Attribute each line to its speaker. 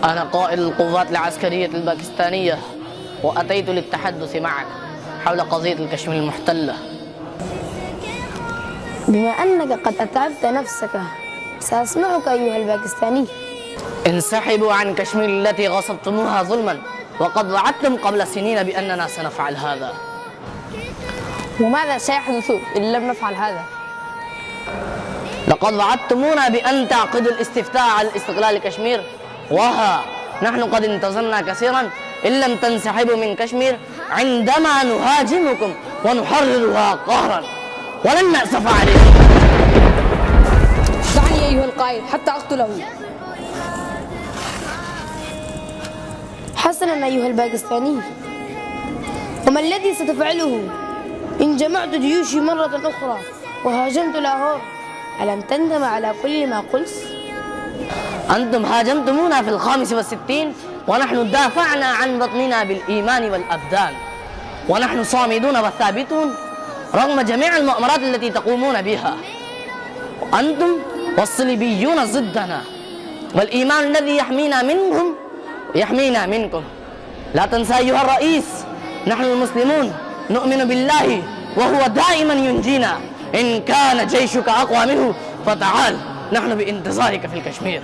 Speaker 1: أنا قائد القوات العسكرية الباكستانية، وأتيت للتحدث معك حول قضية الكشمير المحتلة.
Speaker 2: بما أنك قد أتعبت نفسك سأسمعك أيها الباكستاني.
Speaker 1: انسحبوا عن كشمير التي غصبتموها ظلما، وقد وعدتم قبل سنين بأننا سنفعل هذا.
Speaker 2: وماذا سيحدث إن لم نفعل هذا؟
Speaker 1: لقد وعدتمونا بأن تعقدوا الاستفتاء على استقلال كشمير، وها نحن قد انتظرنا كثيرا إن لم تنسحبوا من كشمير عندما نهاجمكم ونحررها قهرا، ولن نأسف عليكم.
Speaker 2: دعني أيها القائد حتى أقتله. حسنا أيها الباكستاني، وما الذي ستفعله إن جمعت جيوشي مرة أخرى وهاجمت لاهور؟ ألم تندم على كل ما قلت؟
Speaker 1: أنتم هاجمتمونا في 65 ونحن دافعنا عن بطننا بالإيمان والأبدان، ونحن صامدون وثابتون رغم جميع المؤامرات التي تقومون بها. وأنتم والصليبيون ضدنا، والإيمان الذي يحمينا منهم يحمينا منكم. لا تنسى أيها الرئيس، نحن المسلمون نؤمن بالله وهو دائما ينجينا. إن كان جيشك أقوى منه فتعال، نحن بانتظارك في الكشمير.